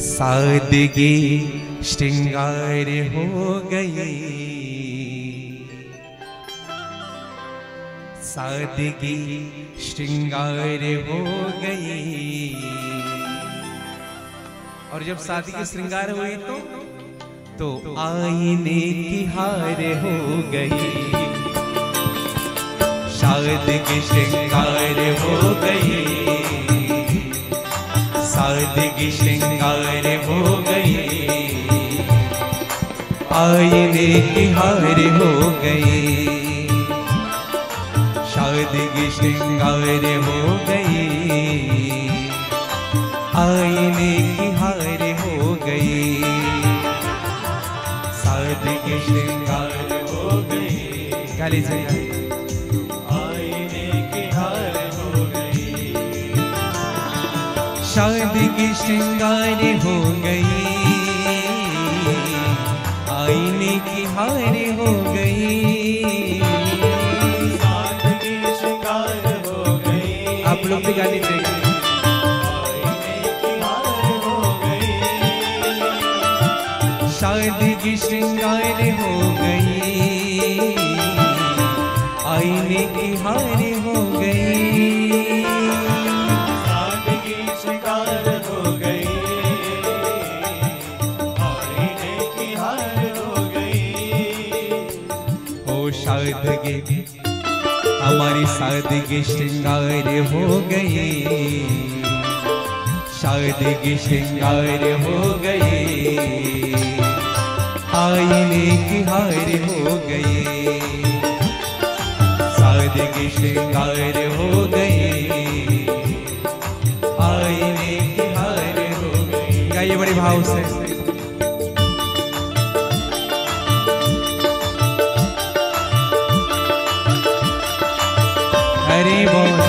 सादगी श्रृंगार हो गई, सादगी श्रृंगार हो गई। और जब सादगी श्रृंगार हुई तो आईने की हार हो गई। सादगी श्रृंगार हो गई, सादगी श्रृंगार हो गई, आईने की हार हो गई। सादगी श्रृंगार हो गई, आईने की हार हो गई। सादगी श्रृंगार हो गई, काली से आईने की हार हो गई। सादगी श्रृंगार हो गई, आईने की हार हो गई। सादगी श्रृंगार हो गई, आप लोग भी गाने चाहिए। सादगी श्रृंगार हो गई, आईने की हार हो गई। सादगी श्रृंगार हो गई, आईने की हार हो गई। ओ सादगी, हमारी सादगी श्रृंगार हो गई। सादगी श्रृंगार हो गई, आईने की हार हो गई। सादगी श्रृंगार हो गई, आईने की हार हो गई। गाइए बड़े भाव से। हरि बोल।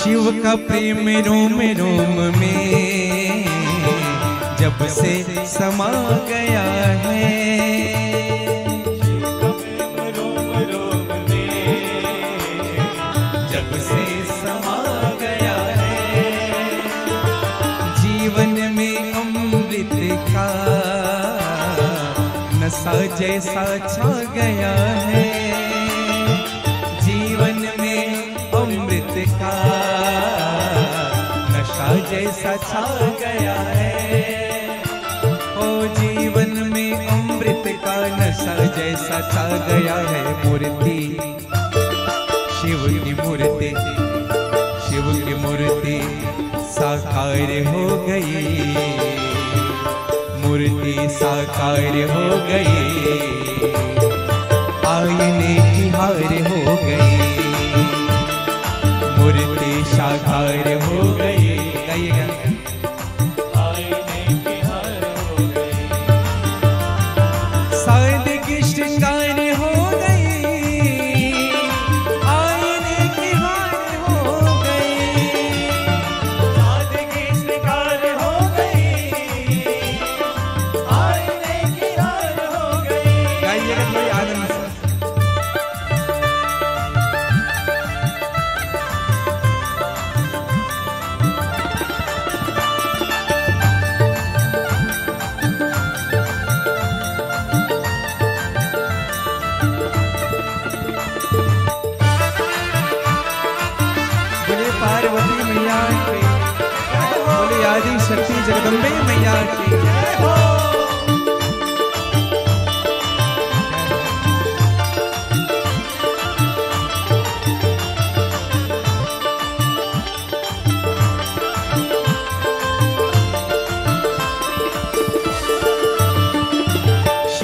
शिव का प्रेम रोम रोम में जब से समा गया है। शिव का प्रेम रोम रोम में जब से समा गया है। जीवन में अमृत का नशा जैसा छा गया है। जीवन में अमृत का नशा जैसा छा गया है। ओ जीवन में अमृत का नशा जैसा छा गया है। मूर्ति शिव की मूर्ति, शिव की मूर्ति साकार हो गई। मूर्ति साकार हो गई, आईने की हार हो गई। मूर्ति साकार हो गई, आईने की हार हो गई। सादगी श्रृंगार हो गई, आईने की हार हो गई। सादगी श्रृंगार हो गई, आईने की हार हो गई।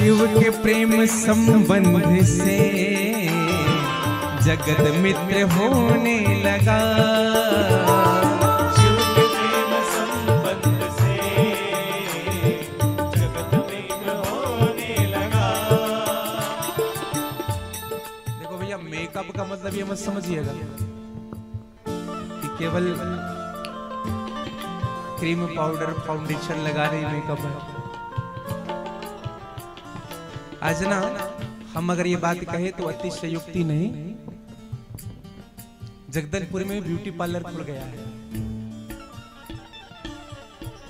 शिव के प्रेम संबंध से जगत मित्र होने लगा। शिव के प्रेम संबंध से जगत मित्र होने लगा। देखो भैया, मेकअप का मतलब ये मत समझिएगा कि केवल क्रीम पाउडर फाउंडेशन लगा रहे मेकअप है। आज ना हम अगर ये बात कहे तो अतिशयोक्ति नहीं, जगदलपुर में ब्यूटी पार्लर खुल गया है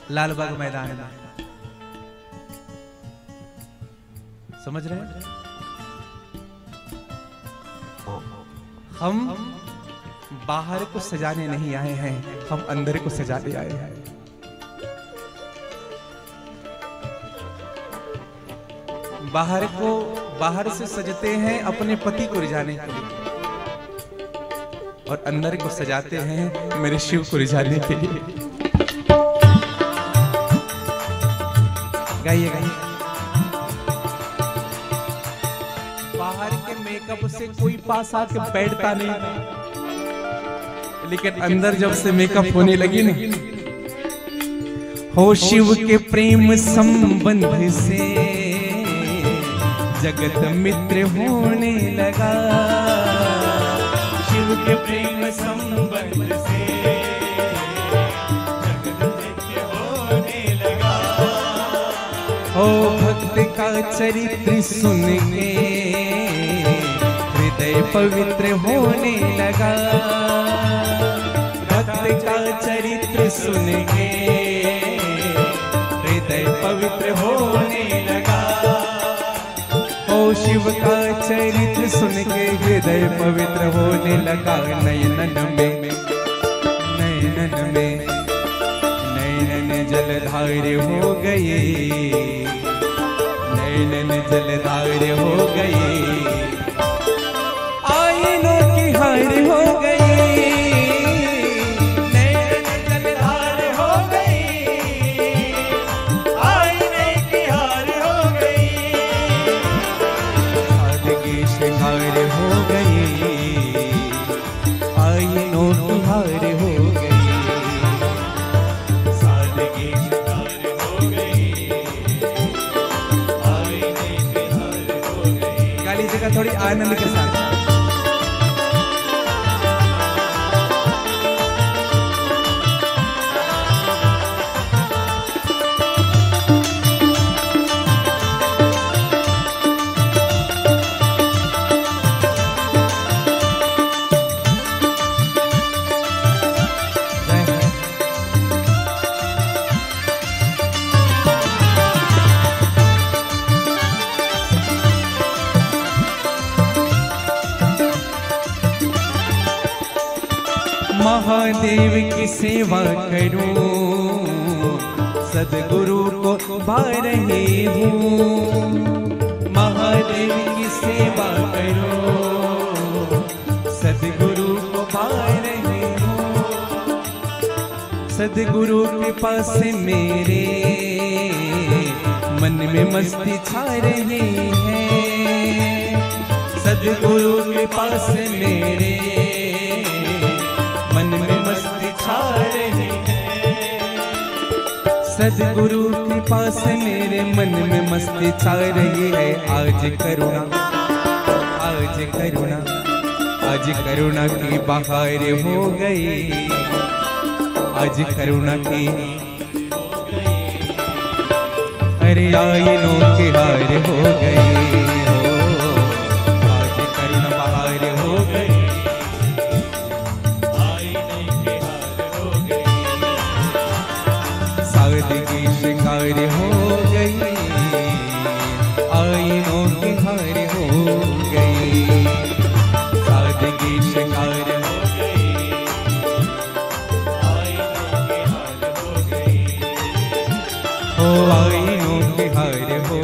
लालबाग मैदान में। समझ रहे हैं? हम बाहर को सजाने नहीं आए हैं, हम अंदर को सजाने आए हैं। बाहर से सजते हैं अपने पति को रिझाने के लिए, और अंदर को सजाते हैं मेरे शिव को रिझाने के लिए। गाइए गाइए। बाहर के मेकअप से कोई पास आके बैठता नहीं, लेकिन अंदर जब से मेकअप होने लगी ना, हो शिव के प्रेम संबंध से जगत मित्र होने लगा। शिव के प्रेम संबंध से जगत मित्र होने लगा। ओ भक्त का चरित्र सुन के हृदय पवित्र होने लगा। भक्त का चरित्र सुन के हृदय पवित्र होने लगा। ओ शिव का चरित्र सुन के हृदय पवित्र होने लगा। नयनन जलधार हो गए, नयनन जलधार हो गए, आईनों की हार हो गई, नयन जलधार हो गई, आईने की हार हो गई। सादगी श्रृंगार हो गई, आईनों की हार हो गई। सादगी श्रृंगार हो गई, आईने की हार हो गई। गा लीजिएगा थोड़ी आनंद के साथ। महादेव की सेवा करूं, सदगुरु को पा रही हूँ। महादेव की सेवा करूं, सदगुरु को पा रही हूँ। सदगुरु के पास मेरे मन में मस्ती छा रही है। सदगुरु के पास मेरे मन में मस्ती छा रही है। सदगुरु के पास मेरे मन में मस्ती छा रही है। आज करुणा, आज करुणा, आज करुणा की बहार हो गई। आज करुणा की अरे आईनों की हार हो गई। आज करुणा बहार हो गई। सादगी श्रृंगार हो गई, आईनों की हार हो गई। सादगी श्रृंगार हो गई, आईनों की हार हो गई। ओ आईनों की हार हो